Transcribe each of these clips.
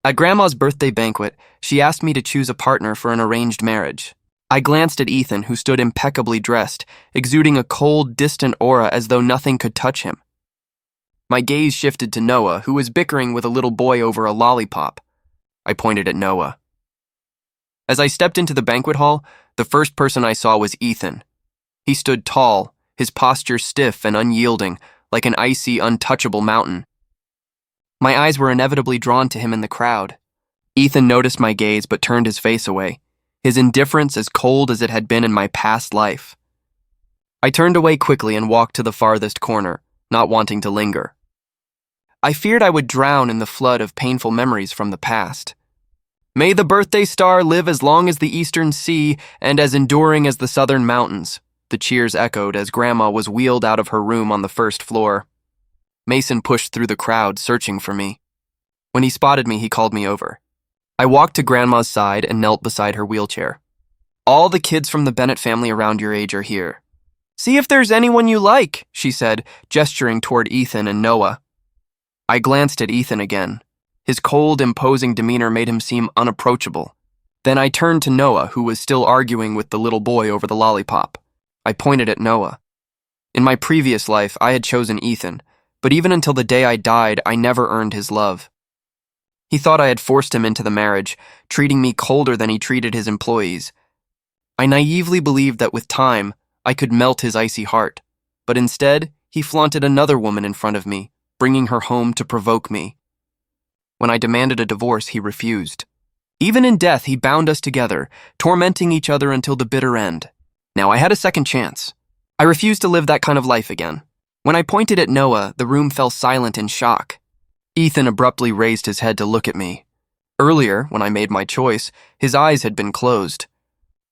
At Grandma's birthday banquet, she asked me to choose a partner for an arranged marriage. I glanced at Ethan, who stood impeccably dressed, exuding a cold, distant aura as though nothing could touch him. My gaze shifted to Noah, who was bickering with a little boy over a lollipop. I pointed at Noah. As I stepped into the banquet hall, the first person I saw was Ethan. He stood tall, his posture stiff and unyielding, like an icy, untouchable mountain. My eyes were inevitably drawn to him in the crowd. Ethan noticed my gaze but turned his face away, his indifference as cold as it had been in my past life. I turned away quickly and walked to the farthest corner, not wanting to linger. I feared I would drown in the flood of painful memories from the past. May the birthday star live as long as the eastern sea and as enduring as the southern mountains, the cheers echoed as Grandma was wheeled out of her room on the first floor. Mason pushed through the crowd, searching for me. When he spotted me, he called me over. I walked to Grandma's side and knelt beside her wheelchair. All the kids from the Bennett family around your age are here. See if there's anyone you like, she said, gesturing toward Ethan and Noah. I glanced at Ethan again. His cold, imposing demeanor made him seem unapproachable. Then I turned to Noah, who was still arguing with the little boy over the lollipop. I pointed at Noah. In my previous life, I had chosen Ethan, but even until the day I died, I never earned his love. He thought I had forced him into the marriage, treating me colder than he treated his employees. I naively believed that with time, I could melt his icy heart, but instead, he flaunted another woman in front of me, bringing her home to provoke me. When I demanded a divorce, he refused. Even in death, he bound us together, tormenting each other until the bitter end. Now, I had a second chance. I refused to live that kind of life again. When I pointed at Noah, the room fell silent in shock. Ethan abruptly raised his head to look at me. Earlier, when I made my choice, his eyes had been closed.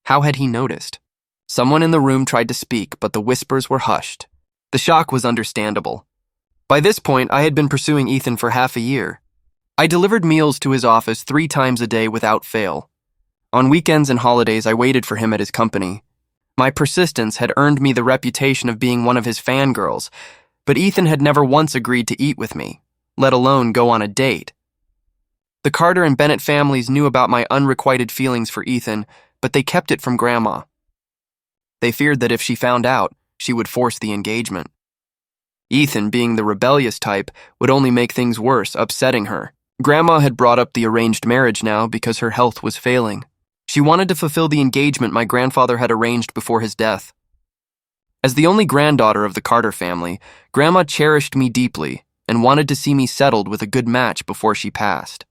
How had he noticed? Someone in the room tried to speak, but the whispers were hushed. The shock was understandable. By this point, I had been pursuing Ethan for half a year. I delivered meals to his office 3 times a day without fail. On weekends and holidays, I waited for him at his company. My persistence had earned me the reputation of being one of his fangirls, but Ethan had never once agreed to eat with me, let alone go on a date. The Carter and Bennett families knew about my unrequited feelings for Ethan, but they kept it from Grandma. They feared that if she found out, she would force the engagement. Ethan, being the rebellious type, would only make things worse, upsetting her. Grandma had brought up the arranged marriage now because her health was failing. She wanted to fulfill the engagement my grandfather had arranged before his death. As the only granddaughter of the Carter family, Grandma cherished me deeply and wanted to see me settled with a good match before she passed.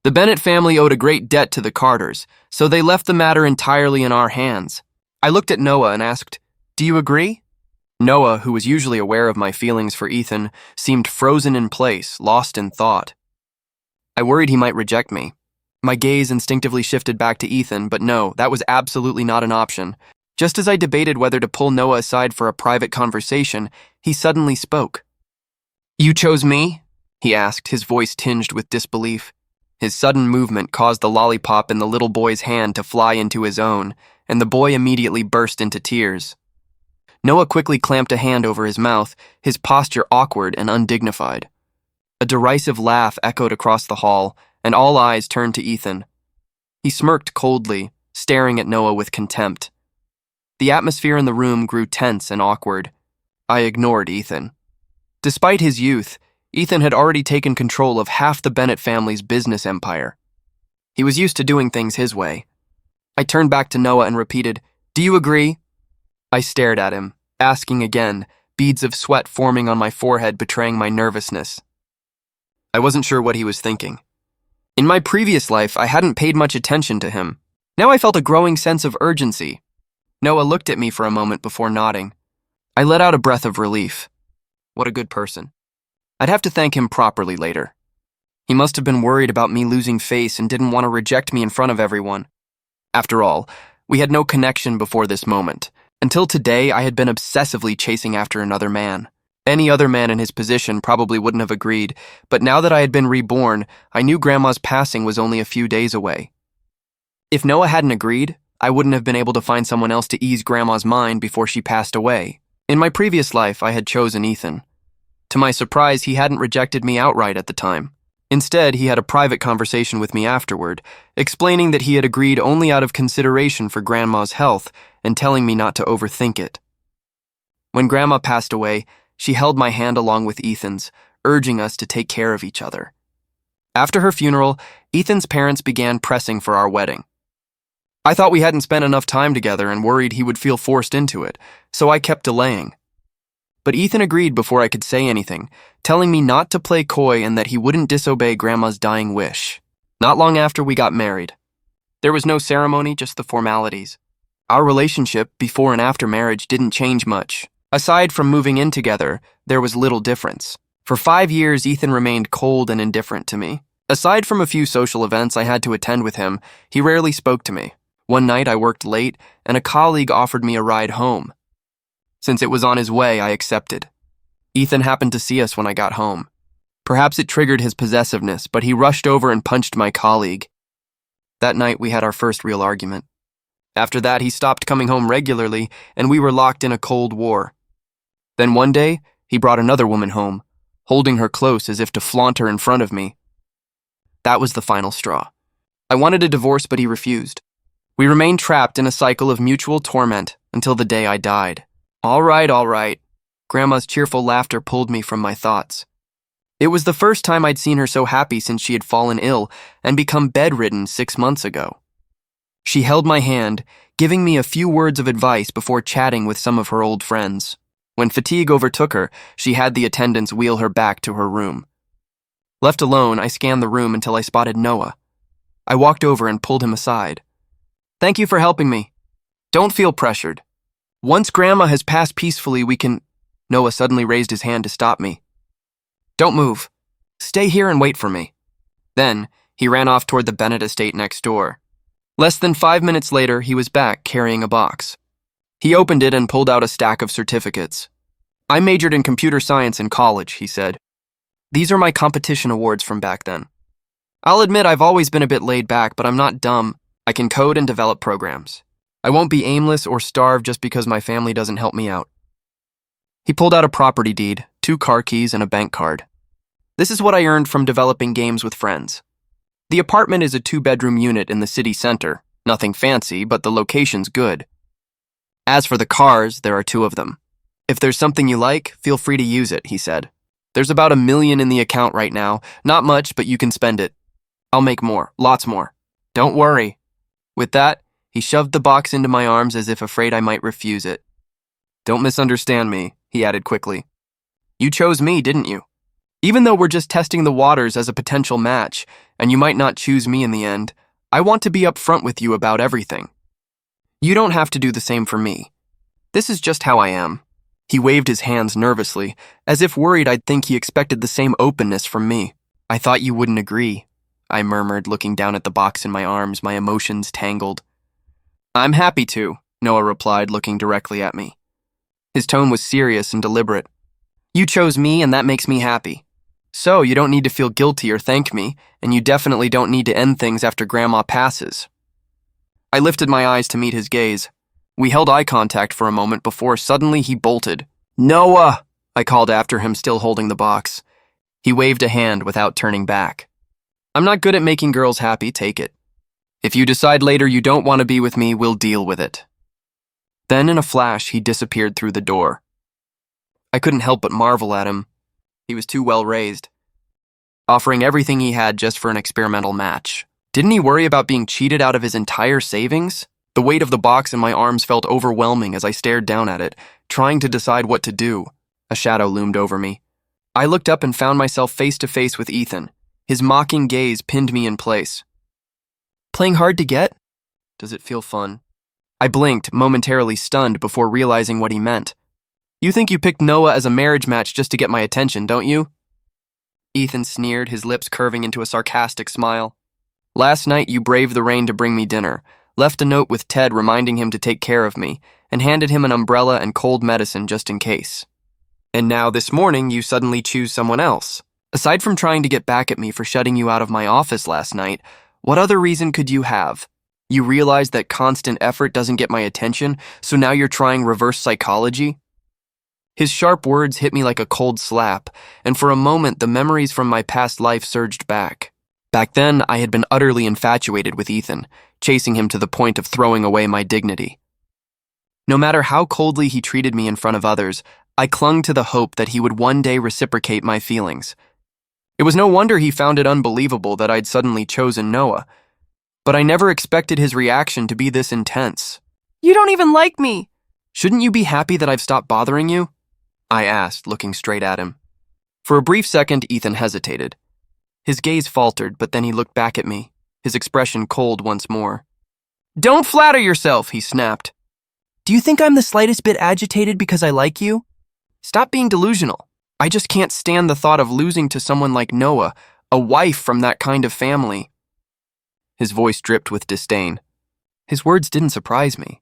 The Bennett family owed a great debt to the Carters, so they left the matter entirely in our hands. I looked at Noah and asked, "Do you agree?" Noah, who was usually aware of my feelings for Ethan, seemed frozen in place, lost in thought. I worried he might reject me. My gaze instinctively shifted back to Ethan, but no, that was absolutely not an option. Just as I debated whether to pull Noah aside for a private conversation, he suddenly spoke. "You chose me?" he asked, his voice tinged with disbelief. His sudden movement caused the lollipop in the little boy's hand to fly into his own, and the boy immediately burst into tears. Noah quickly clamped a hand over his mouth, his posture awkward and undignified. A derisive laugh echoed across the hall, and all eyes turned to Ethan. He smirked coldly, staring at Noah with contempt. The atmosphere in the room grew tense and awkward. I ignored Ethan. Despite his youth, Ethan had already taken control of half the Bennett family's business empire. He was used to doing things his way. I turned back to Noah and repeated, "Do you agree?" I stared at him, asking again, beads of sweat forming on my forehead betraying my nervousness. I wasn't sure what he was thinking. In my previous life, I hadn't paid much attention to him. Now I felt a growing sense of urgency. Noah looked at me for a moment before nodding. I let out a breath of relief. What a good person. I'd have to thank him properly later. He must have been worried about me losing face and didn't want to reject me in front of everyone. After all, we had no connection before this moment. Until today, I had been obsessively chasing after another man. Any other man in his position probably wouldn't have agreed, but now that I had been reborn, I knew Grandma's passing was only a few days away. If Noah hadn't agreed, I wouldn't have been able to find someone else to ease Grandma's mind before she passed away. In my previous life, I had chosen Ethan. To my surprise, he hadn't rejected me outright at the time. Instead, he had a private conversation with me afterward, explaining that he had agreed only out of consideration for Grandma's health and telling me not to overthink it. When Grandma passed away, she held my hand along with Ethan's, urging us to take care of each other. After her funeral, Ethan's parents began pressing for our wedding. I thought we hadn't spent enough time together and worried he would feel forced into it, so I kept delaying. But Ethan agreed before I could say anything, telling me not to play coy and that he wouldn't disobey Grandma's dying wish. Not long after we got married. There was no ceremony, just the formalities. Our relationship, before and after marriage, didn't change much. Aside from moving in together, there was little difference. For 5 years, Ethan remained cold and indifferent to me. Aside from a few social events I had to attend with him, he rarely spoke to me. One night I worked late, and a colleague offered me a ride home. Since it was on his way, I accepted. Ethan happened to see us when I got home. Perhaps it triggered his possessiveness, but he rushed over and punched my colleague. That night, we had our first real argument. After that, he stopped coming home regularly, and we were locked in a cold war. Then one day, he brought another woman home, holding her close as if to flaunt her in front of me. That was the final straw. I wanted a divorce, but he refused. We remained trapped in a cycle of mutual torment until the day I died. All right. Grandma's cheerful laughter pulled me from my thoughts. It was the first time I'd seen her so happy since she had fallen ill and become bedridden 6 months ago. She held my hand, giving me a few words of advice before chatting with some of her old friends. When fatigue overtook her, she had the attendants wheel her back to her room. Left alone, I scanned the room until I spotted Noah. I walked over and pulled him aside. "Thank you for helping me. Don't feel pressured. Once Grandma has passed peacefully, we can—" Noah suddenly raised his hand to stop me. "Don't move. Stay here and wait for me." Then, he ran off toward the Bennett estate next door. Less than 5 minutes later, he was back carrying a box. He opened it and pulled out a stack of certificates. "I majored in computer science in college," he said. "These are my competition awards from back then. I'll admit I've always been a bit laid back, but I'm not dumb. I can code and develop programs. I won't be aimless or starve just because my family doesn't help me out." He pulled out a property deed, 2 car keys, and a bank card. "This is what I earned from developing games with friends. The apartment is a 2-bedroom unit in the city center. Nothing fancy, but the location's good. As for the cars, there are 2 of them. If there's something you like, feel free to use it," he said. "There's about $1 million in the account right now. Not much, but you can spend it. I'll make more, lots more. Don't worry." With that, he shoved the box into my arms as if afraid I might refuse it. "Don't misunderstand me," he added quickly. "You chose me, didn't you? Even though we're just testing the waters as a potential match, and you might not choose me in the end, I want to be upfront with you about everything. You don't have to do the same for me. This is just how I am." He waved his hands nervously, as if worried I'd think he expected the same openness from me. "I thought you wouldn't agree," I murmured, looking down at the box in my arms, my emotions tangled. "I'm happy to," Noah replied, looking directly at me. His tone was serious and deliberate. "You chose me, and that makes me happy. So you don't need to feel guilty or thank me, and you definitely don't need to end things after Grandma passes." I lifted my eyes to meet his gaze. We held eye contact for a moment before suddenly he bolted. "Noah!" I called after him, still holding the box. He waved a hand without turning back. "I'm not good at making girls happy, take it. If you decide later you don't want to be with me, we'll deal with it." Then in a flash, he disappeared through the door. I couldn't help but marvel at him. He was too well raised, offering everything he had just for an experimental match. Didn't he worry about being cheated out of his entire savings? The weight of the box in my arms felt overwhelming as I stared down at it, trying to decide what to do. A shadow loomed over me. I looked up and found myself face to face with Ethan. His mocking gaze pinned me in place. "Playing hard to get? Does it feel fun?" I blinked, momentarily stunned before realizing what he meant. "You think you picked Noah as a marriage match just to get my attention, don't you?" Ethan sneered, his lips curving into a sarcastic smile. "Last night you braved the rain to bring me dinner, left a note with Ted reminding him to take care of me, and handed him an umbrella and cold medicine just in case. And now this morning you suddenly choose someone else. Aside from trying to get back at me for shutting you out of my office last night, what other reason could you have? You realize that constant effort doesn't get my attention, so now you're trying reverse psychology?" His sharp words hit me like a cold slap, and for a moment the memories from my past life surged back. Back then, I had been utterly infatuated with Ethan, chasing him to the point of throwing away my dignity. No matter how coldly he treated me in front of others, I clung to the hope that he would one day reciprocate my feelings. It was no wonder he found it unbelievable that I'd suddenly chosen Noah, but I never expected his reaction to be this intense. "You don't even like me!" "Shouldn't you be happy that I've stopped bothering you?" I asked, looking straight at him. For a brief second, Ethan hesitated. His gaze faltered, but then he looked back at me, his expression cold once more. "Don't flatter yourself," he snapped. "Do you think I'm the slightest bit agitated because I like you? Stop being delusional. I just can't stand the thought of losing to someone like Noah, a wife from that kind of family." His voice dripped with disdain. His words didn't surprise me.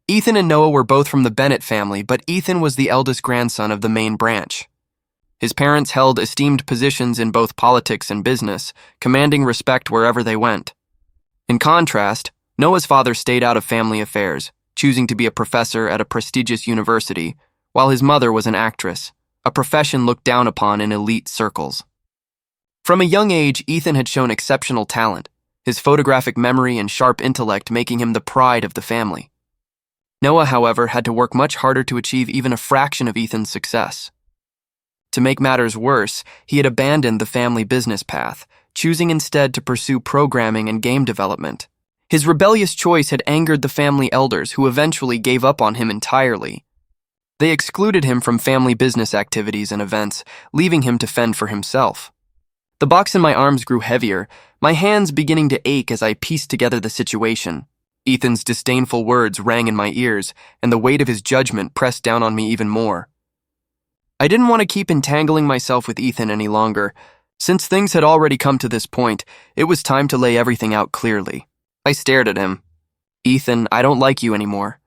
Ethan and Noah were both from the Bennett family, but Ethan was the eldest grandson of the main branch. His parents held esteemed positions in both politics and business, commanding respect wherever they went. In contrast, Noah's father stayed out of family affairs, choosing to be a professor at a prestigious university, while his mother was an actress, a profession looked down upon in elite circles. From a young age, Ethan had shown exceptional talent, his photographic memory and sharp intellect making him the pride of the family. Noah, however, had to work much harder to achieve even a fraction of Ethan's success. To make matters worse, he had abandoned the family business path, choosing instead to pursue programming and game development. His rebellious choice had angered the family elders, who eventually gave up on him entirely. They excluded him from family business activities and events, leaving him to fend for himself. The box in my arms grew heavier, my hands beginning to ache as I pieced together the situation. Ethan's disdainful words rang in my ears, and the weight of his judgment pressed down on me even more. I didn't want to keep entangling myself with Ethan any longer. Since things had already come to this point, it was time to lay everything out clearly. I stared at him. "Ethan, I don't like you anymore.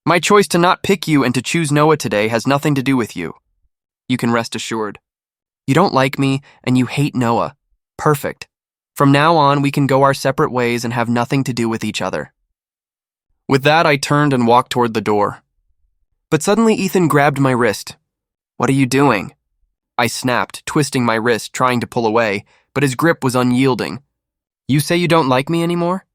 My choice to not pick you and to choose Noah today has nothing to do with you. You can rest assured. You don't like me, and you hate Noah. Perfect. From now on, we can go our separate ways and have nothing to do with each other." With that, I turned and walked toward the door. But suddenly Ethan grabbed my wrist. "What are you doing?" I snapped, twisting my wrist, trying to pull away, but his grip was unyielding. "You say you don't like me anymore?"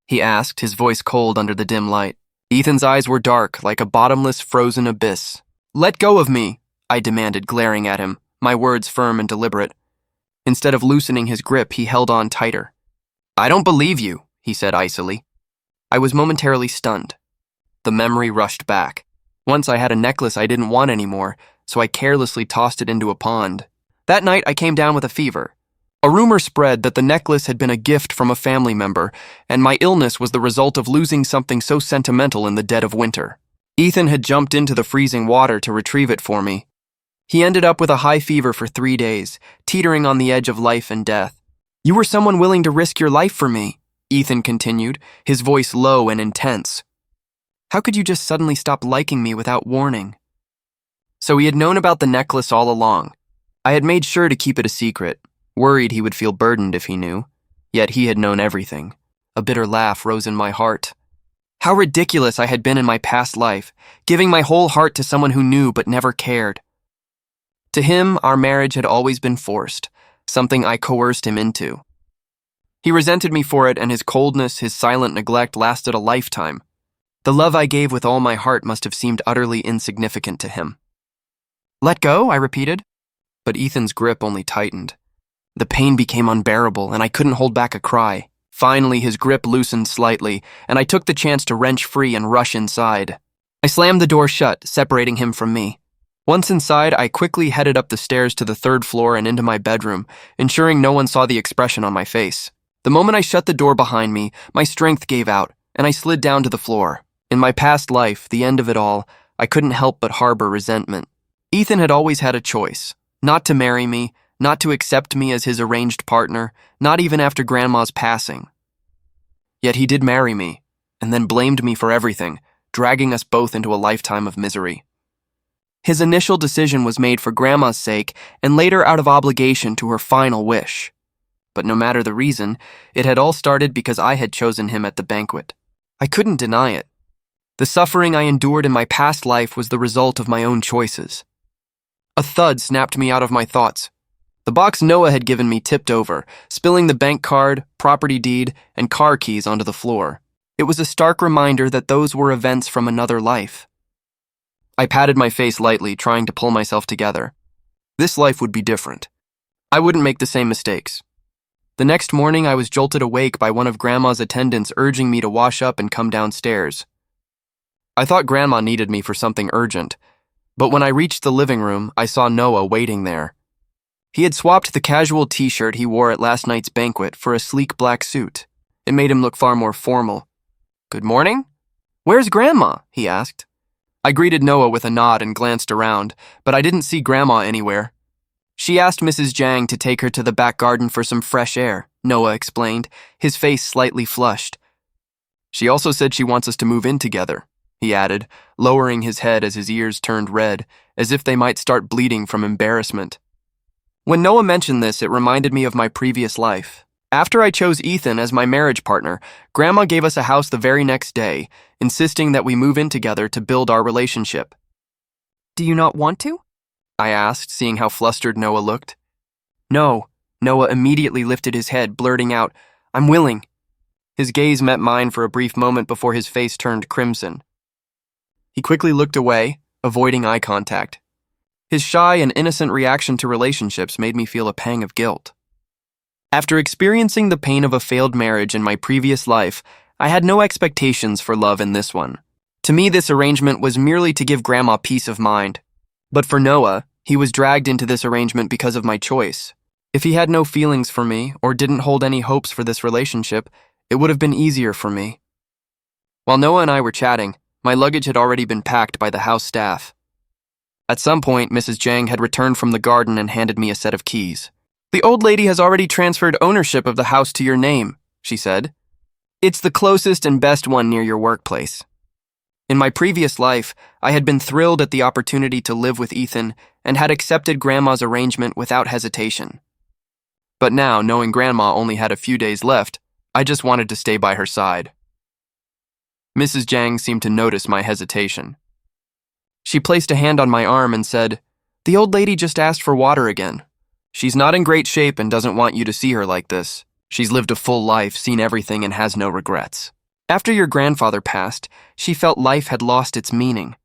he asked, his voice cold under the dim light. Ethan's eyes were dark, like a bottomless, frozen abyss. "Let go of me," I demanded, glaring at him, my words firm and deliberate. Instead of loosening his grip, he held on tighter. "I don't believe you," he said icily. I was momentarily stunned. The memory rushed back. Once I had a necklace I didn't want anymore, so I carelessly tossed it into a pond. That night, I came down with a fever. A rumor spread that the necklace had been a gift from a family member, and my illness was the result of losing something so sentimental in the dead of winter. Ethan had jumped into the freezing water to retrieve it for me. He ended up with a high fever for 3 days, teetering on the edge of life and death. "You were someone willing to risk your life for me," Ethan continued, his voice low and intense. "How could you just suddenly stop liking me without warning?" So he had known about the necklace all along. I had made sure to keep it a secret, worried he would feel burdened if he knew. Yet he had known everything. A bitter laugh rose in my heart. How ridiculous I had been in my past life, giving my whole heart to someone who knew but never cared. To him, our marriage had always been forced, something I coerced him into. He resented me for it, and his coldness, his silent neglect lasted a lifetime. The love I gave with all my heart must have seemed utterly insignificant to him. "Let go," I repeated. But Ethan's grip only tightened. The pain became unbearable, and I couldn't hold back a cry. Finally, his grip loosened slightly, and I took the chance to wrench free and rush inside. I slammed the door shut, separating him from me. Once inside, I quickly headed up the stairs to the 3rd floor and into my bedroom, ensuring no one saw the expression on my face. The moment I shut the door behind me, my strength gave out, and I slid down to the floor. In my past life, the end of it all, I couldn't help but harbor resentment. Ethan had always had a choice: not to marry me, not to accept me as his arranged partner, not even after Grandma's passing. Yet he did marry me, and then blamed me for everything, dragging us both into a lifetime of misery. His initial decision was made for Grandma's sake, and later out of obligation to her final wish. But no matter the reason, it had all started because I had chosen him at the banquet. I couldn't deny it. The suffering I endured in my past life was the result of my own choices. A thud snapped me out of my thoughts. The box Noah had given me tipped over, spilling the bank card, property deed, and car keys onto the floor. It was a stark reminder that those were events from another life. I patted my face lightly, trying to pull myself together. This life would be different. I wouldn't make the same mistakes. The next morning, I was jolted awake by one of Grandma's attendants urging me to wash up and come downstairs. I thought Grandma needed me for something urgent, but when I reached the living room, I saw Noah waiting there. He had swapped the casual t-shirt he wore at last night's banquet for a sleek black suit. It made him look far more formal. "Good morning? Where's Grandma?" he asked. I greeted Noah with a nod and glanced around, but I didn't see Grandma anywhere. "She asked Mrs. Jang to take her to the back garden for some fresh air," Noah explained, his face slightly flushed. "She also said she wants us to move in together," he added, lowering his head as his ears turned red, as if they might start bleeding from embarrassment. When Noah mentioned this, it reminded me of my previous life. After I chose Ethan as my marriage partner, Grandma gave us a house the very next day, insisting that we move in together to build our relationship. "Do you not want to?" I asked, seeing how flustered Noah looked. "No." Noah immediately lifted his head, blurting out, "I'm willing." His gaze met mine for a brief moment before his face turned crimson. He quickly looked away, avoiding eye contact. His shy and innocent reaction to relationships made me feel a pang of guilt. After experiencing the pain of a failed marriage in my previous life, I had no expectations for love in this one. To me, this arrangement was merely to give Grandma peace of mind. But for Noah, he was dragged into this arrangement because of my choice. If he had no feelings for me or didn't hold any hopes for this relationship, it would have been easier for me. While Noah and I were chatting, my luggage had already been packed by the house staff. At some point, Mrs. Jang had returned from the garden and handed me a set of keys. "The old lady has already transferred ownership of the house to your name," she said. "It's the closest and best one near your workplace." In my previous life, I had been thrilled at the opportunity to live with Ethan and had accepted Grandma's arrangement without hesitation. But now, knowing Grandma only had a few days left, I just wanted to stay by her side. Mrs. Jang seemed to notice my hesitation. She placed a hand on my arm and said, "The old lady just asked for water again. She's not in great shape and doesn't want you to see her like this. She's lived a full life, seen everything, and has no regrets. After your grandfather passed, she felt life had lost its meaning.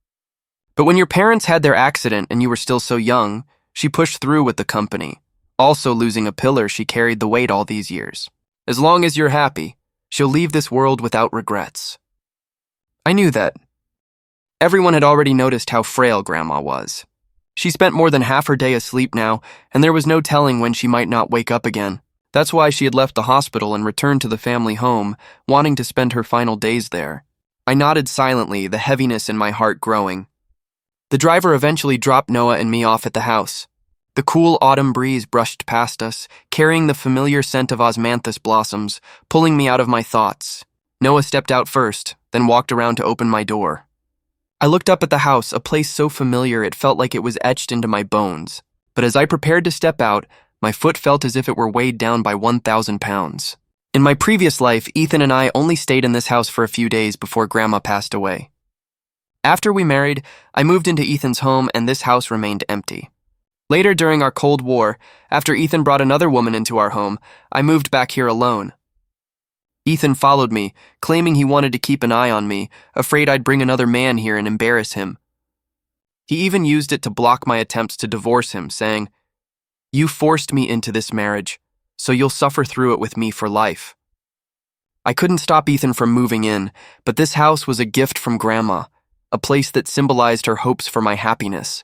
But when your parents had their accident and you were still so young, she pushed through with the company, also losing a pillar she carried the weight all these years. As long as you're happy, she'll leave this world without regrets." I knew that. Everyone had already noticed how frail Grandma was. She spent more than half her day asleep now, and there was no telling when she might not wake up again. That's why she had left the hospital and returned to the family home, wanting to spend her final days there. I nodded silently, the heaviness in my heart growing. The driver eventually dropped Noah and me off at the house. The cool autumn breeze brushed past us, carrying the familiar scent of osmanthus blossoms, pulling me out of my thoughts. Noah stepped out first, then walked around to open my door. I looked up at the house, a place so familiar it felt like it was etched into my bones. But as I prepared to step out, my foot felt as if it were weighed down by 1,000 pounds. In my previous life, Ethan and I only stayed in this house for a few days before Grandma passed away. After we married, I moved into Ethan's home and this house remained empty. Later, during our Cold War, after Ethan brought another woman into our home, I moved back here alone. Ethan followed me, claiming he wanted to keep an eye on me, afraid I'd bring another man here and embarrass him. He even used it to block my attempts to divorce him, saying, "You forced me into this marriage, so you'll suffer through it with me for life." I couldn't stop Ethan from moving in, but this house was a gift from Grandma, a place that symbolized her hopes for my happiness.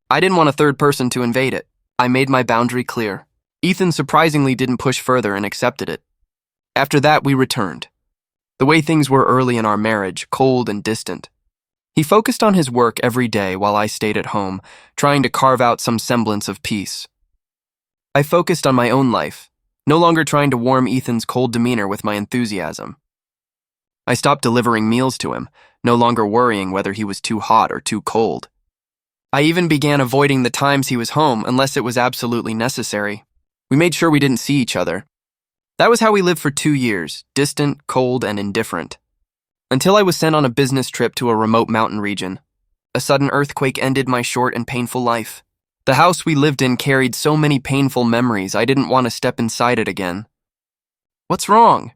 I didn't want a third person to invade it. I made my boundary clear. Ethan surprisingly didn't push further and accepted it. After that, we returned. The way things were early in our marriage, cold and distant. He focused on his work every day while I stayed at home, trying to carve out some semblance of peace. I focused on my own life, no longer trying to warm Ethan's cold demeanor with my enthusiasm. I stopped delivering meals to him, no longer worrying whether he was too hot or too cold. I even began avoiding the times he was home unless it was absolutely necessary. We made sure we didn't see each other. That was how we lived for 2 years, distant, cold, and indifferent. Until I was sent on a business trip to a remote mountain region. A sudden earthquake ended my short and painful life. The house we lived in carried so many painful memories I didn't want to step inside it again. "What's wrong?"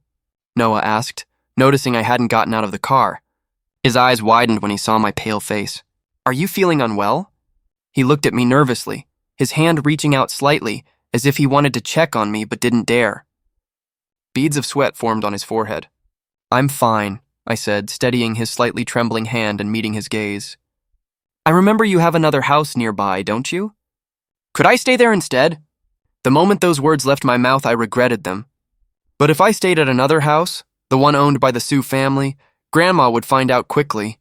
Noah asked, noticing I hadn't gotten out of the car. His eyes widened when he saw my pale face. "Are you feeling unwell?" He looked at me nervously, his hand reaching out slightly, as if he wanted to check on me but didn't dare. Beads of sweat formed on his forehead. "I'm fine," I said, steadying his slightly trembling hand and meeting his gaze. "I remember you have another house nearby, don't you? Could I stay there instead?" The moment those words left my mouth, I regretted them. But if I stayed at another house, the one owned by the Sioux family, Grandma would find out quickly.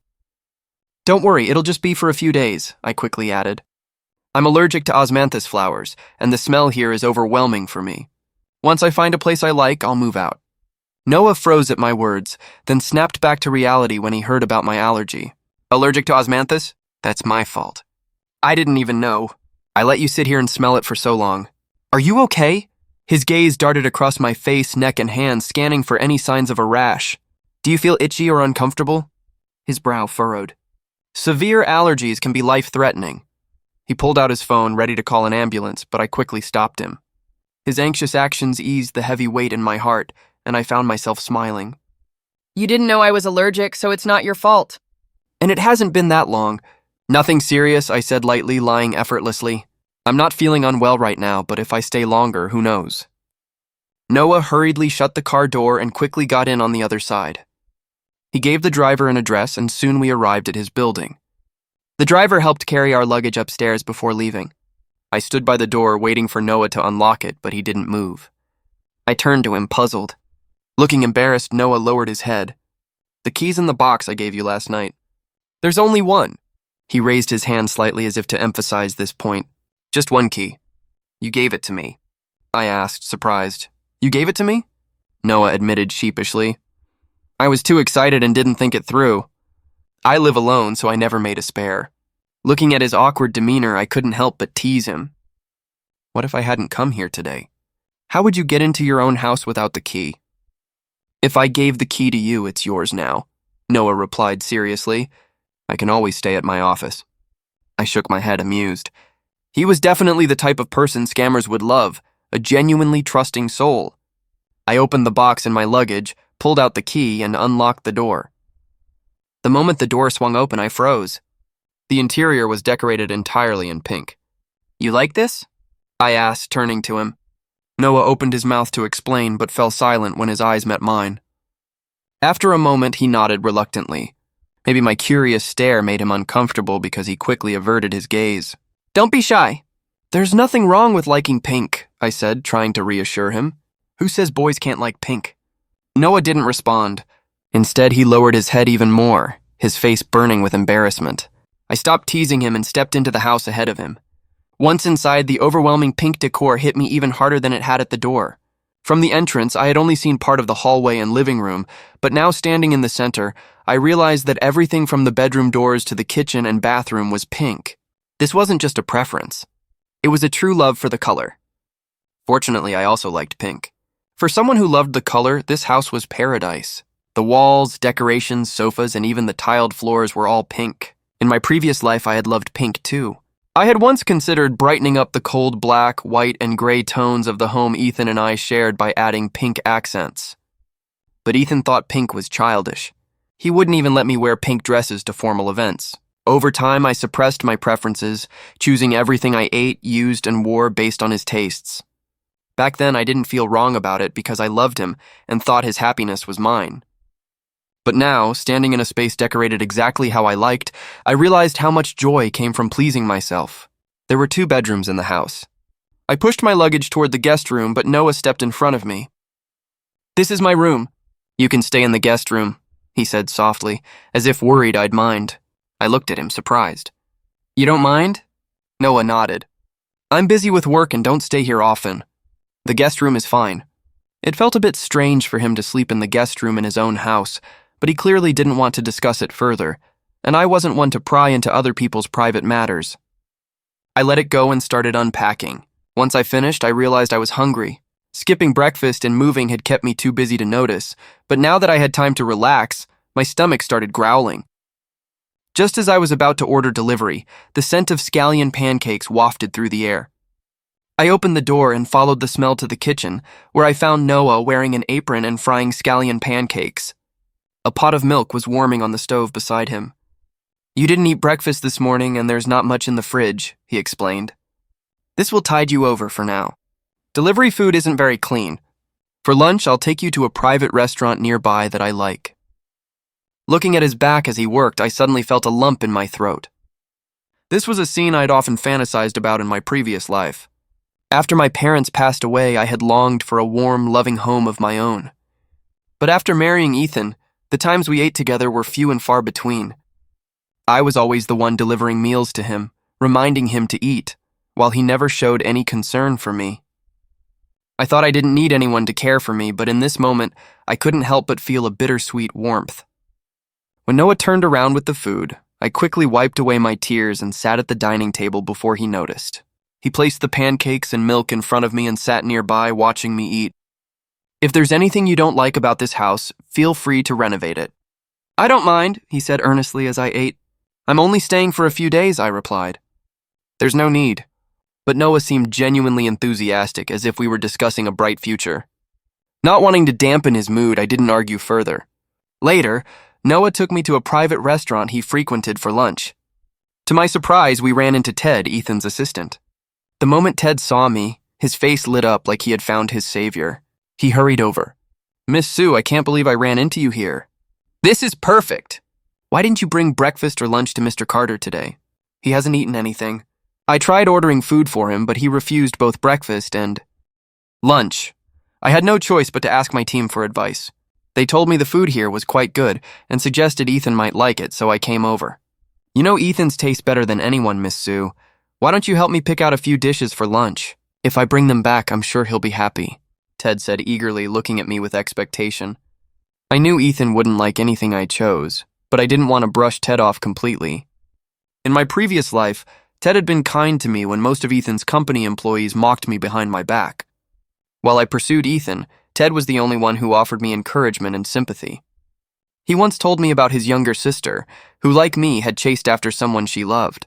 "Don't worry, it'll just be for a few days," I quickly added. "I'm allergic to osmanthus flowers, and the smell here is overwhelming for me. Once I find a place I like, I'll move out." Noah froze at my words, then snapped back to reality when he heard about my allergy. "Allergic to osmanthus? That's my fault. I didn't even know. I let you sit here and smell it for so long. Are you okay?" His gaze darted across my face, neck, and hands, scanning for any signs of a rash. "Do you feel itchy or uncomfortable?" His brow furrowed. "Severe allergies can be life-threatening." He pulled out his phone, ready to call an ambulance, but I quickly stopped him. His anxious actions eased the heavy weight in my heart, and I found myself smiling. "You didn't know I was allergic, so it's not your fault." "And it hasn't been that long." "Nothing serious," I said lightly, lying effortlessly. "I'm not feeling unwell right now, but if I stay longer, who knows?" Noah hurriedly shut the car door and quickly got in on the other side. He gave the driver an address, and soon we arrived at his building. The driver helped carry our luggage upstairs before leaving. I stood by the door waiting for Noah to unlock it, but he didn't move. I turned to him, puzzled. Looking embarrassed, Noah lowered his head. "The key's in the box I gave you last night." "There's only one." He raised his hand slightly as if to emphasize this point. "Just one key." "You gave it to me," I asked, surprised. "You gave it to me?" Noah admitted sheepishly. "I was too excited and didn't think it through. I live alone, so I never made a spare." Looking at his awkward demeanor, I couldn't help but tease him. "What if I hadn't come here today? How would you get into your own house without the key?" "If I gave the key to you, it's yours now," Noah replied seriously. "I can always stay at my office." I shook my head, amused. He was definitely the type of person scammers would love, a genuinely trusting soul. I opened the box in my luggage, pulled out the key, and unlocked the door. The moment the door swung open, I froze. The interior was decorated entirely in pink. "You like this?" I asked, turning to him. Noah opened his mouth to explain, but fell silent when his eyes met mine. After a moment, he nodded reluctantly. Maybe my curious stare made him uncomfortable because he quickly averted his gaze. "Don't be shy." "There's nothing wrong with liking pink," I said, trying to reassure him. "Who says boys can't like pink?" Noah didn't respond. Instead, he lowered his head even more, his face burning with embarrassment. I stopped teasing him and stepped into the house ahead of him. Once inside, the overwhelming pink decor hit me even harder than it had at the door. From the entrance, I had only seen part of the hallway and living room, but now standing in the center, I realized that everything from the bedroom doors to the kitchen and bathroom was pink. This wasn't just a preference. It was a true love for the color. Fortunately, I also liked pink. For someone who loved the color, this house was paradise. The walls, decorations, sofas, and even the tiled floors were all pink. In my previous life, I had loved pink too. I had once considered brightening up the cold black, white, and gray tones of the home Ethan and I shared by adding pink accents. But Ethan thought pink was childish. He wouldn't even let me wear pink dresses to formal events. Over time, I suppressed my preferences, choosing everything I ate, used, and wore based on his tastes. Back then, I didn't feel wrong about it because I loved him and thought his happiness was mine. But now, standing in a space decorated exactly how I liked, I realized how much joy came from pleasing myself. There were 2 bedrooms in the house. I pushed my luggage toward the guest room, but Noah stepped in front of me. "This is my room. You can stay in the guest room," he said softly, as if worried I'd mind. I looked at him, surprised. "You don't mind?" Noah nodded. "I'm busy with work and don't stay here often. The guest room is fine." It felt a bit strange for him to sleep in the guest room in his own house, but he clearly didn't want to discuss it further, and I wasn't one to pry into other people's private matters. I let it go and started unpacking. Once I finished, I realized I was hungry. Skipping breakfast and moving had kept me too busy to notice, but now that I had time to relax, my stomach started growling. Just as I was about to order delivery, the scent of scallion pancakes wafted through the air. I opened the door and followed the smell to the kitchen, where I found Noah wearing an apron and frying scallion pancakes. A pot of milk was warming on the stove beside him. "You didn't eat breakfast this morning and there's not much in the fridge," he explained. "This will tide you over for now. Delivery food isn't very clean. For lunch, I'll take you to a private restaurant nearby that I like." Looking at his back as he worked, I suddenly felt a lump in my throat. This was a scene I'd often fantasized about in my previous life. After my parents passed away, I had longed for a warm, loving home of my own. But after marrying Ethan, the times we ate together were few and far between. I was always the one delivering meals to him, reminding him to eat, while he never showed any concern for me. I thought I didn't need anyone to care for me, but in this moment, I couldn't help but feel a bittersweet warmth. When Noah turned around with the food, I quickly wiped away my tears and sat at the dining table before he noticed. He placed the pancakes and milk in front of me and sat nearby, watching me eat. "If there's anything you don't like about this house, feel free to renovate it." "I don't mind," he said earnestly as I ate. "I'm only staying for a few days," I replied. "There's no need." But Noah seemed genuinely enthusiastic, as if we were discussing a bright future. Not wanting to dampen his mood, I didn't argue further. Later, Noah took me to a private restaurant he frequented for lunch. To my surprise, we ran into Ted, Ethan's assistant. The moment Ted saw me, his face lit up like he had found his savior. He hurried over. "Miss Sue, I can't believe I ran into you here. This is perfect. Why didn't you bring breakfast or lunch to Mr. Carter today? He hasn't eaten anything." I tried ordering food for him, but he refused both breakfast and lunch. I had no choice but to ask my team for advice. They told me the food here was quite good and suggested Ethan might like it, so I came over. "You know Ethan's taste better than anyone, Miss Sue. Why don't you help me pick out a few dishes for lunch? If I bring them back, I'm sure he'll be happy," Ted said eagerly, looking at me with expectation. I knew Ethan wouldn't like anything I chose, but I didn't want to brush Ted off completely. In my previous life, Ted had been kind to me when most of Ethan's company employees mocked me behind my back. While I pursued Ethan, Ted was the only one who offered me encouragement and sympathy. He once told me about his younger sister, who, like me, had chased after someone she loved.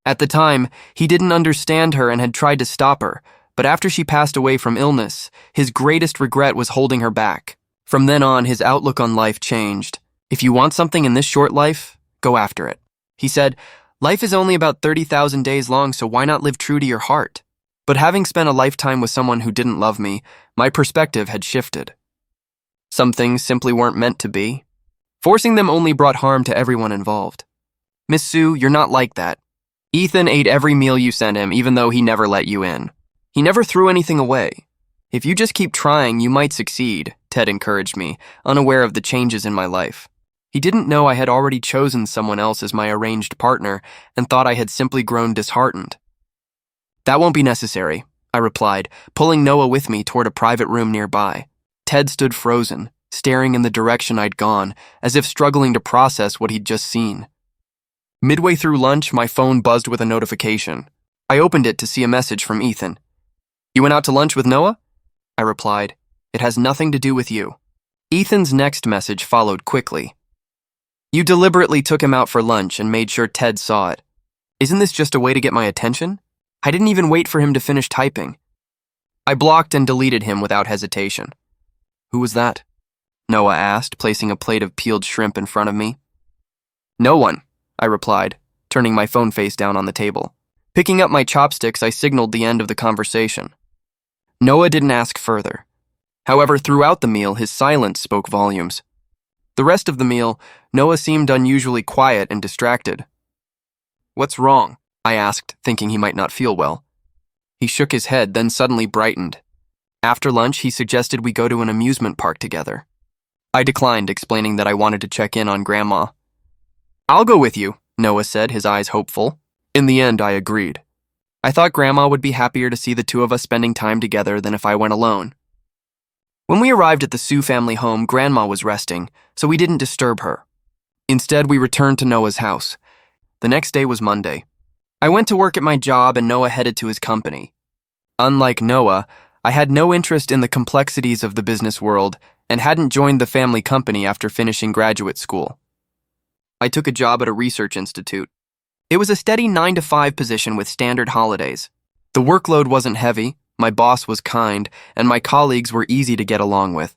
At the time, he didn't understand her and had tried to stop her, but after she passed away from illness, his greatest regret was holding her back. From then on, his outlook on life changed. "If you want something in this short life, go after it," he said. "Life is only about 30,000 days long, so why not live true to your heart?" But having spent a lifetime with someone who didn't love me, my perspective had shifted. Some things simply weren't meant to be. Forcing them only brought harm to everyone involved. "Miss Sue, you're not like that. Ethan ate every meal you sent him, even though he never let you in. He never threw anything away. If you just keep trying, you might succeed," Ted encouraged me, unaware of the changes in my life. He didn't know I had already chosen someone else as my arranged partner and thought I had simply grown disheartened. "That won't be necessary," I replied, pulling Noah with me toward a private room nearby. Ted stood frozen, staring in the direction I'd gone, as if struggling to process what he'd just seen. Midway through lunch, my phone buzzed with a notification. I opened it to see a message from Ethan. "You went out to lunch with Noah?" I replied. "It has nothing to do with you." Ethan's next message followed quickly. "You deliberately took him out for lunch and made sure Ted saw it. Isn't this just a way to get my attention? I didn't even wait for him to finish typing." I blocked and deleted him without hesitation. "Who was that?" Noah asked, placing a plate of peeled shrimp in front of me. "No one," I replied, turning my phone face down on the table. Picking up my chopsticks, I signaled the end of the conversation. Noah didn't ask further. However, throughout the meal, his silence spoke volumes. The rest of the meal, Noah seemed unusually quiet and distracted. "What's wrong?" I asked, thinking he might not feel well. He shook his head, then suddenly brightened. After lunch, he suggested we go to an amusement park together. I declined, explaining that I wanted to check in on Grandma. "I'll go with you," Noah said, his eyes hopeful. In the end, I agreed. I thought Grandma would be happier to see the two of us spending time together than if I went alone. When we arrived at the Sue family home, Grandma was resting, so we didn't disturb her. Instead, we returned to Noah's house. The next day was Monday. I went to work at my job and Noah headed to his company. Unlike Noah, I had no interest in the complexities of the business world and hadn't joined the family company after finishing graduate school. I took a job at a research institute. It was a steady 9 to 5 position with standard holidays. The workload wasn't heavy, my boss was kind, and my colleagues were easy to get along with.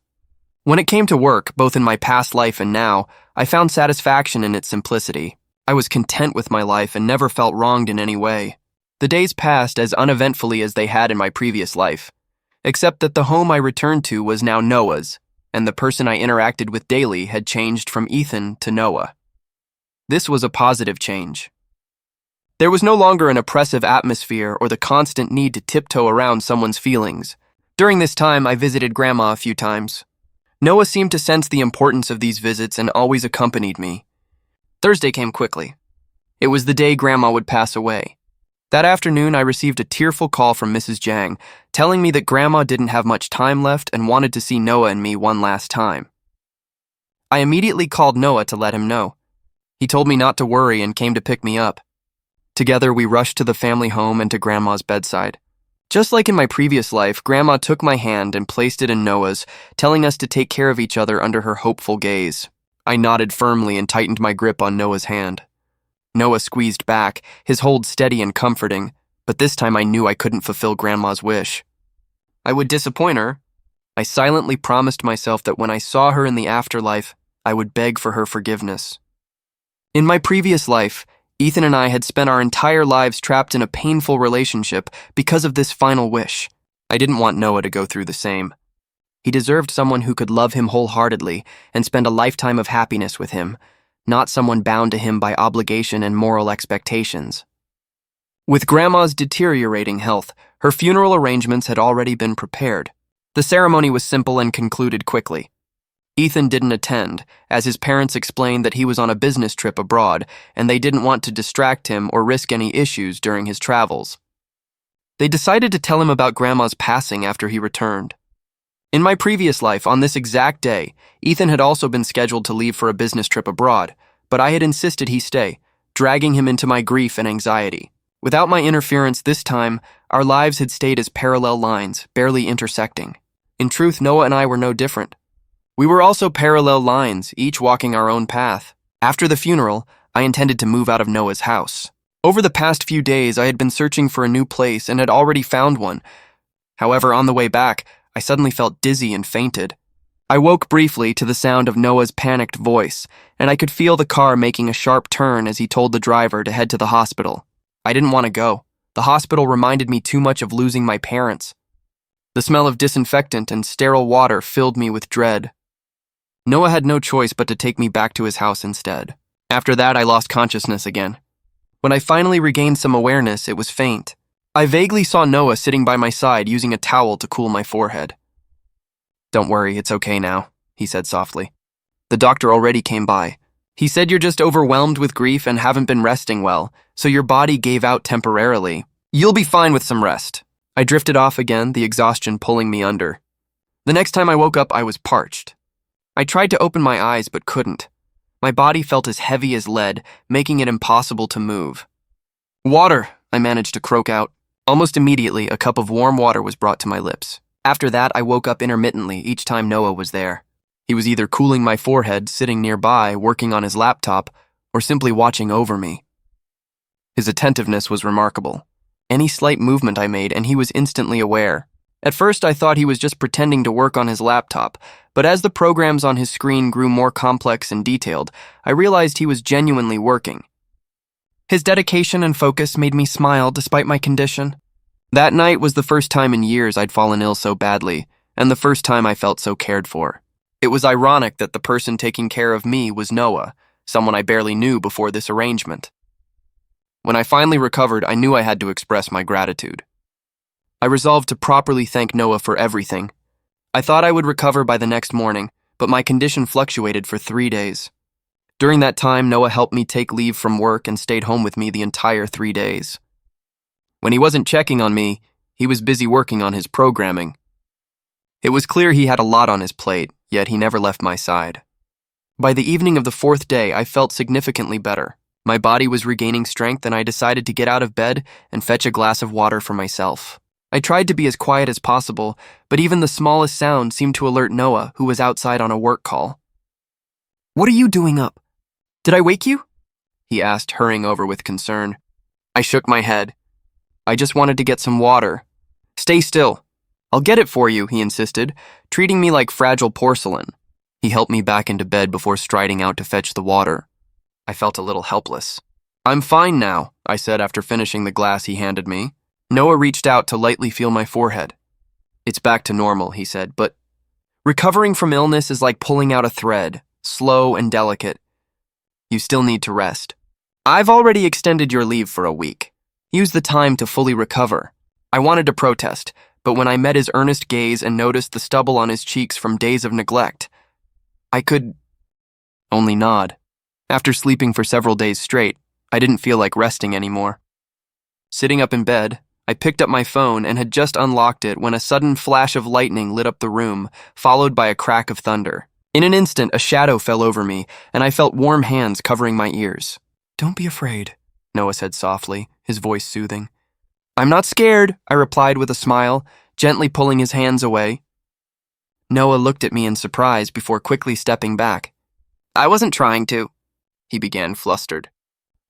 When it came to work, both in my past life and now, I found satisfaction in its simplicity. I was content with my life and never felt wronged in any way. The days passed as uneventfully as they had in my previous life, except that the home I returned to was now Noah's, and the person I interacted with daily had changed from Ethan to Noah. This was a positive change. There was no longer an oppressive atmosphere or the constant need to tiptoe around someone's feelings. During this time, I visited Grandma a few times. Noah seemed to sense the importance of these visits and always accompanied me. Thursday came quickly. It was the day Grandma would pass away. That afternoon, I received a tearful call from Mrs. Jang, telling me that Grandma didn't have much time left and wanted to see Noah and me one last time. I immediately called Noah to let him know. He told me not to worry and came to pick me up. Together, we rushed to the family home and to Grandma's bedside. Just like in my previous life, Grandma took my hand and placed it in Noah's, telling us to take care of each other under her hopeful gaze. I nodded firmly and tightened my grip on Noah's hand. Noah squeezed back, his hold steady and comforting, but this time I knew I couldn't fulfill Grandma's wish. I would disappoint her. I silently promised myself that when I saw her in the afterlife, I would beg for her forgiveness. In my previous life, Ethan and I had spent our entire lives trapped in a painful relationship because of this final wish. I didn't want Noah to go through the same. He deserved someone who could love him wholeheartedly and spend a lifetime of happiness with him, not someone bound to him by obligation and moral expectations. With Grandma's deteriorating health, her funeral arrangements had already been prepared. The ceremony was simple and concluded quickly. Ethan didn't attend, as his parents explained that he was on a business trip abroad, and they didn't want to distract him or risk any issues during his travels. They decided to tell him about Grandma's passing after he returned. In my previous life, on this exact day, Ethan had also been scheduled to leave for a business trip abroad, but I had insisted he stay, dragging him into my grief and anxiety. Without my interference this time, our lives had stayed as parallel lines, barely intersecting. In truth, Noah and I were no different. We were also parallel lines, each walking our own path. After the funeral, I intended to move out of Noah's house. Over the past few days, I had been searching for a new place and had already found one. However, on the way back, I suddenly felt dizzy and fainted. I woke briefly to the sound of Noah's panicked voice, and I could feel the car making a sharp turn as he told the driver to head to the hospital. I didn't want to go. The hospital reminded me too much of losing my parents. The smell of disinfectant and sterile water filled me with dread. Noah had no choice but to take me back to his house instead. After that, I lost consciousness again. When I finally regained some awareness, it was faint. I vaguely saw Noah sitting by my side using a towel to cool my forehead. "Don't worry, it's okay now," he said softly. "The doctor already came by. He said you're just overwhelmed with grief and haven't been resting well, so your body gave out temporarily. You'll be fine with some rest." I drifted off again, the exhaustion pulling me under. The next time I woke up, I was parched. I tried to open my eyes but couldn't. My body felt as heavy as lead, making it impossible to move. "Water," I managed to croak out. Almost immediately, a cup of warm water was brought to my lips. After that, I woke up intermittently each time Noah was there. He was either cooling my forehead, sitting nearby, working on his laptop, or simply watching over me. His attentiveness was remarkable. Any slight movement I made, and he was instantly aware. At first, I thought he was just pretending to work on his laptop, but as the programs on his screen grew more complex and detailed, I realized he was genuinely working. His dedication and focus made me smile despite my condition. That night was the first time in years I'd fallen ill so badly, and the first time I felt so cared for. It was ironic that the person taking care of me was Noah, someone I barely knew before this arrangement. When I finally recovered, I knew I had to express my gratitude. I resolved to properly thank Noah for everything. I thought I would recover by the next morning, but my condition fluctuated for 3 days. During that time, Noah helped me take leave from work and stayed home with me the entire 3 days. When he wasn't checking on me, he was busy working on his programming. It was clear he had a lot on his plate, yet he never left my side. By the evening of the 4th day, I felt significantly better. My body was regaining strength, and I decided to get out of bed and fetch a glass of water for myself. I tried to be as quiet as possible, but even the smallest sound seemed to alert Noah, who was outside on a work call. "What are you doing up?" Did I wake you? He asked, hurrying over with concern. I shook my head. I just wanted to get some water. Stay still. I'll get it for you, he insisted, treating me like fragile porcelain. He helped me back into bed before striding out to fetch the water. I felt a little helpless. I'm fine now, I said after finishing the glass he handed me. Noah reached out to lightly feel my forehead. It's back to normal, he said, but recovering from illness is like pulling out a thread, slow and delicate. You still need to rest. I've already extended your leave for a week. Use the time to fully recover. I wanted to protest, but when I met his earnest gaze and noticed the stubble on his cheeks from days of neglect, I could only nod. After sleeping for several days straight, I didn't feel like resting anymore. Sitting up in bed, I picked up my phone and had just unlocked it when a sudden flash of lightning lit up the room, followed by a crack of thunder. In an instant, a shadow fell over me, and I felt warm hands covering my ears. Don't be afraid, Noah said softly, his voice soothing. I'm not scared, I replied with a smile, gently pulling his hands away. Noah looked at me in surprise before quickly stepping back. I wasn't trying to, he began, flustered.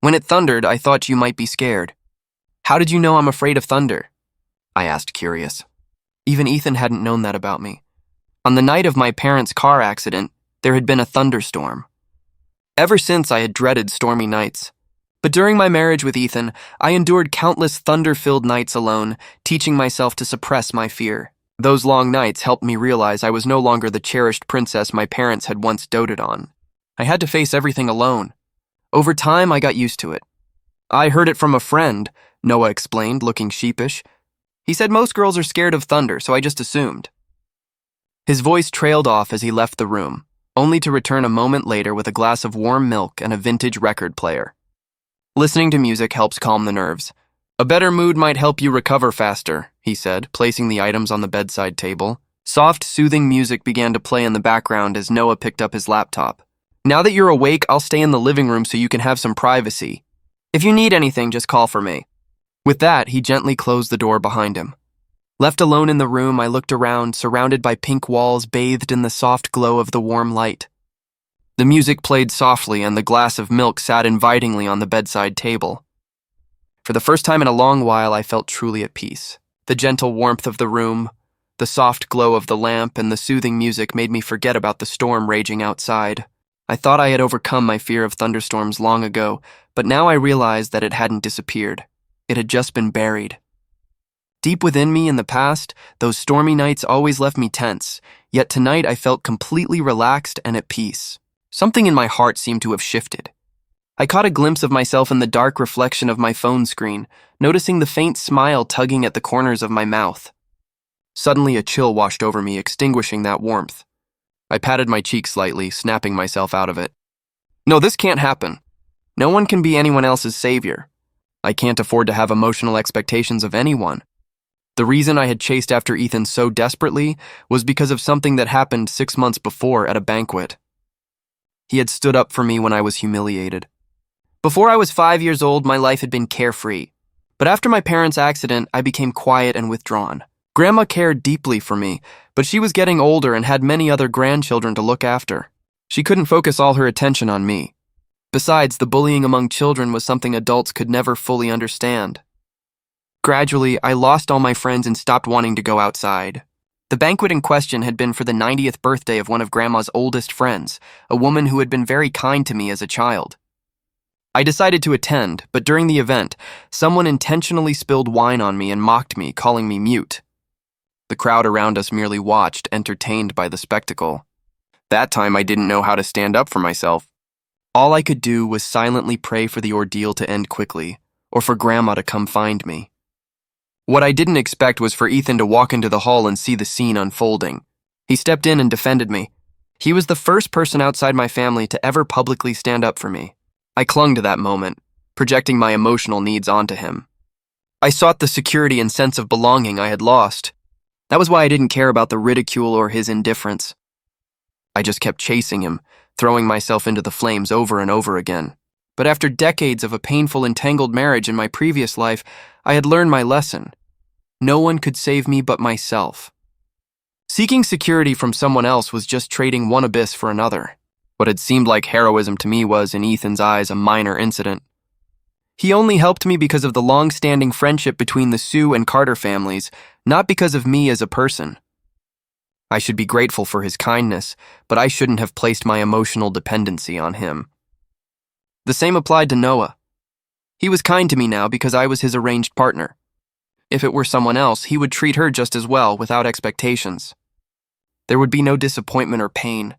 When it thundered, I thought you might be scared. How did you know I'm afraid of thunder? I asked, curious. Even Ethan hadn't known that about me. On the night of my parents' car accident, there had been a thunderstorm. Ever since, I had dreaded stormy nights. But during my marriage with Ethan, I endured countless thunder-filled nights alone, teaching myself to suppress my fear. Those long nights helped me realize I was no longer the cherished princess my parents had once doted on. I had to face everything alone. Over time, I got used to it. I heard it from a friend, Noah explained, looking sheepish. He said most girls are scared of thunder, so I just assumed. His voice trailed off as he left the room, only to return a moment later with a glass of warm milk and a vintage record player. Listening to music helps calm the nerves. A better mood might help you recover faster, he said, placing the items on the bedside table. Soft, soothing music began to play in the background as Noah picked up his laptop. Now that you're awake, I'll stay in the living room so you can have some privacy. If you need anything, just call for me. With that, he gently closed the door behind him. Left alone in the room, I looked around, surrounded by pink walls bathed in the soft glow of the warm light. The music played softly and the glass of milk sat invitingly on the bedside table. For the first time in a long while, I felt truly at peace. The gentle warmth of the room, the soft glow of the lamp, and the soothing music made me forget about the storm raging outside. I thought I had overcome my fear of thunderstorms long ago, but now I realized that it hadn't disappeared. It had just been buried. Deep within me in the past, those stormy nights always left me tense, yet tonight I felt completely relaxed and at peace. Something in my heart seemed to have shifted. I caught a glimpse of myself in the dark reflection of my phone screen, noticing the faint smile tugging at the corners of my mouth. Suddenly a chill washed over me, extinguishing that warmth. I patted my cheek slightly, snapping myself out of it. No, this can't happen. No one can be anyone else's savior. I can't afford to have emotional expectations of anyone. The reason I had chased after Ethan so desperately was because of something that happened 6 months before at a banquet. He had stood up for me when I was humiliated. Before I was 5 years old, my life had been carefree. But after my parents' accident, I became quiet and withdrawn. Grandma cared deeply for me, but she was getting older and had many other grandchildren to look after. She couldn't focus all her attention on me. Besides, the bullying among children was something adults could never fully understand. Gradually, I lost all my friends and stopped wanting to go outside. The banquet in question had been for the 90th birthday of one of Grandma's oldest friends, a woman who had been very kind to me as a child. I decided to attend, but during the event, someone intentionally spilled wine on me and mocked me, calling me mute. The crowd around us merely watched, entertained by the spectacle. That time I didn't know how to stand up for myself. All I could do was silently pray for the ordeal to end quickly, or for Grandma to come find me. What I didn't expect was for Ethan to walk into the hall and see the scene unfolding. He stepped in and defended me. He was the first person outside my family to ever publicly stand up for me. I clung to that moment, projecting my emotional needs onto him. I sought the security and sense of belonging I had lost. That was why I didn't care about the ridicule or his indifference. I just kept chasing him, throwing myself into the flames over and over again. But after decades of a painful, entangled marriage in my previous life, I had learned my lesson. No one could save me but myself. Seeking security from someone else was just trading one abyss for another. What had seemed like heroism to me was, in Ethan's eyes, a minor incident. He only helped me because of the long-standing friendship between the Sue and Carter families, not because of me as a person. I should be grateful for his kindness, but I shouldn't have placed my emotional dependency on him. The same applied to Noah. He was kind to me now because I was his arranged partner. If it were someone else, he would treat her just as well, without expectations. There would be no disappointment or pain.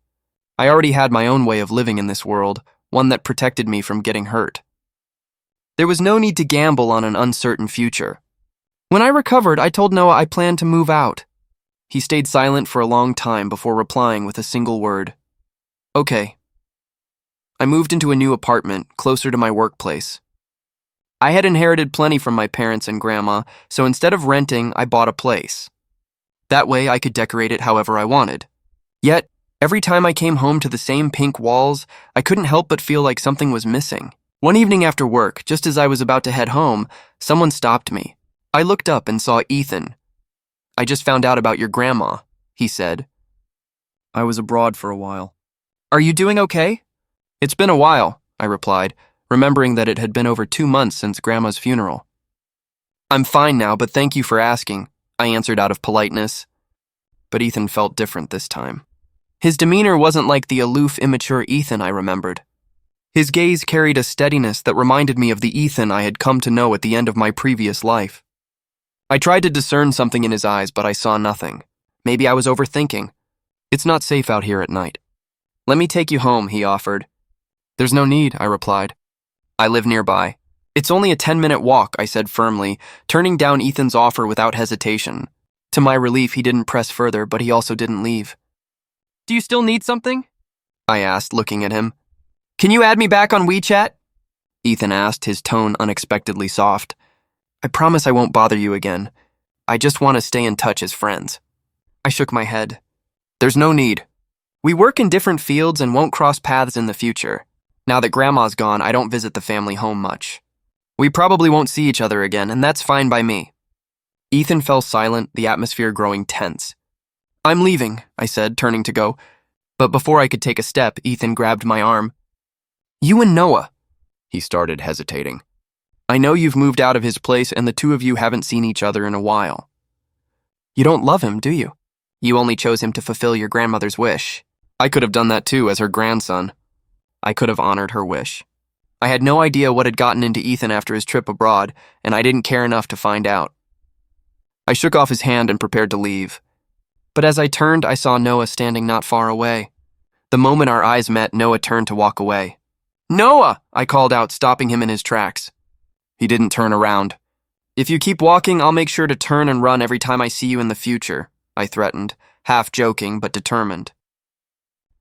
I already had my own way of living in this world, one that protected me from getting hurt. There was no need to gamble on an uncertain future. When I recovered, I told Noah I planned to move out. He stayed silent for a long time before replying with a single word. Okay. I moved into a new apartment, closer to my workplace. I had inherited plenty from my parents and grandma, so instead of renting, I bought a place. That way I could decorate it however I wanted. Yet, every time I came home to the same pink walls, I couldn't help but feel like something was missing. One evening after work, just as I was about to head home, someone stopped me. I looked up and saw Ethan. I just found out about your grandma, he said. I was abroad for a while. Are you doing okay? It's been a while, I replied, remembering that it had been over 2 months since Grandma's funeral. I'm fine now, but thank you for asking, I answered out of politeness. But Ethan felt different this time. His demeanor wasn't like the aloof, immature Ethan I remembered. His gaze carried a steadiness that reminded me of the Ethan I had come to know at the end of my previous life. I tried to discern something in his eyes, but I saw nothing. Maybe I was overthinking. It's not safe out here at night. Let me take you home, he offered. There's no need, I replied. I live nearby. It's only a 10-minute walk, I said firmly, turning down Ethan's offer without hesitation. To my relief, he didn't press further, but he also didn't leave. Do you still need something? I asked, looking at him. Can you add me back on WeChat? Ethan asked, his tone unexpectedly soft. I promise I won't bother you again. I just want to stay in touch as friends. I shook my head. There's no need. We work in different fields and won't cross paths in the future. Now that Grandma's gone, I don't visit the family home much. We probably won't see each other again, and that's fine by me. Ethan fell silent, the atmosphere growing tense. I'm leaving, I said, turning to go. But before I could take a step, Ethan grabbed my arm. You and Noah, he started, hesitating. I know you've moved out of his place and the two of you haven't seen each other in a while. You don't love him, do you? You only chose him to fulfill your grandmother's wish. I could have done that too as her grandson. I could have honored her wish. I had no idea what had gotten into Ethan after his trip abroad, and I didn't care enough to find out. I shook off his hand and prepared to leave. But as I turned, I saw Noah standing not far away. The moment our eyes met, Noah turned to walk away. Noah! I called out, stopping him in his tracks. He didn't turn around. If you keep walking, I'll make sure to turn and run every time I see you in the future, I threatened, half joking but determined.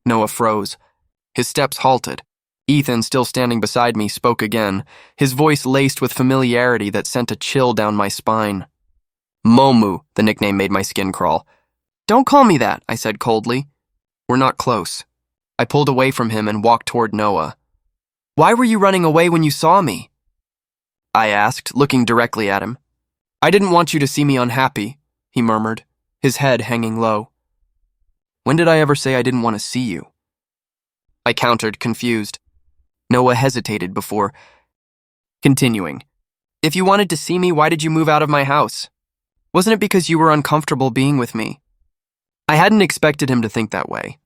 Noah froze. His steps halted. Ethan, still standing beside me, spoke again, his voice laced with familiarity that sent a chill down my spine. Momu, the nickname made my skin crawl. Don't call me that, I said coldly. We're not close. I pulled away from him and walked toward Noah. Why were you running away when you saw me? I asked, looking directly at him. I didn't want you to see me unhappy, he murmured, his head hanging low. When did I ever say I didn't want to see you? I countered, confused. Noah hesitated before continuing. If you wanted to see me, why did you move out of my house? Wasn't it because you were uncomfortable being with me? I hadn't expected him to think that way.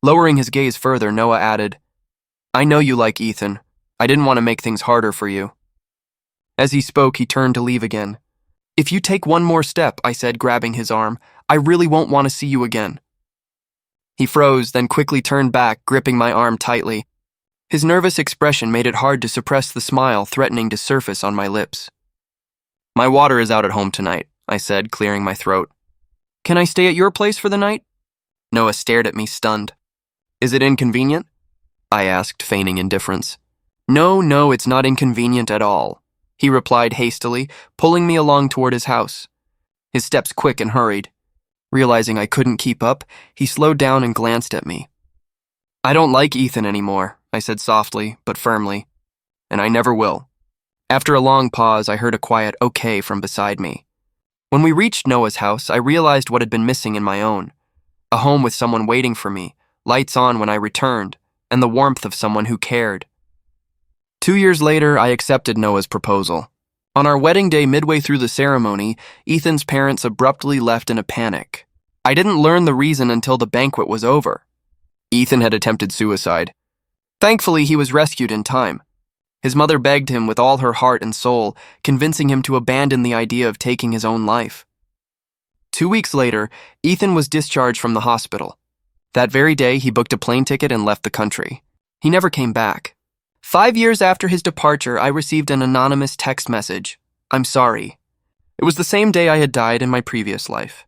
Lowering his gaze further, Noah added, I know you like Ethan. I didn't want to make things harder for you. As he spoke, he turned to leave again. If you take one more step, I said, grabbing his arm, I really won't want to see you again. He froze, then quickly turned back, gripping my arm tightly. His nervous expression made it hard to suppress the smile threatening to surface on my lips. My water is out at home tonight, I said, clearing my throat. Can I stay at your place for the night? Noah stared at me, stunned. Is it inconvenient? I asked, feigning indifference. No, it's not inconvenient at all, he replied hastily, pulling me along toward his house. His steps quick and hurried. Realizing I couldn't keep up, he slowed down and glanced at me. I don't like Ethan anymore, I said softly, but firmly. And I never will. After a long pause, I heard a quiet okay from beside me. When we reached Noah's house, I realized what had been missing in my own. A home with someone waiting for me, lights on when I returned, and the warmth of someone who cared. 2 years later, I accepted Noah's proposal. On our wedding day, midway through the ceremony, Ethan's parents abruptly left in a panic. I didn't learn the reason until the banquet was over. Ethan had attempted suicide. Thankfully, he was rescued in time. His mother begged him with all her heart and soul, convincing him to abandon the idea of taking his own life. 2 weeks later, Ethan was discharged from the hospital. That very day, he booked a plane ticket and left the country. He never came back. 5 years after his departure, I received an anonymous text message. "I'm sorry." It was the same day I had died in my previous life.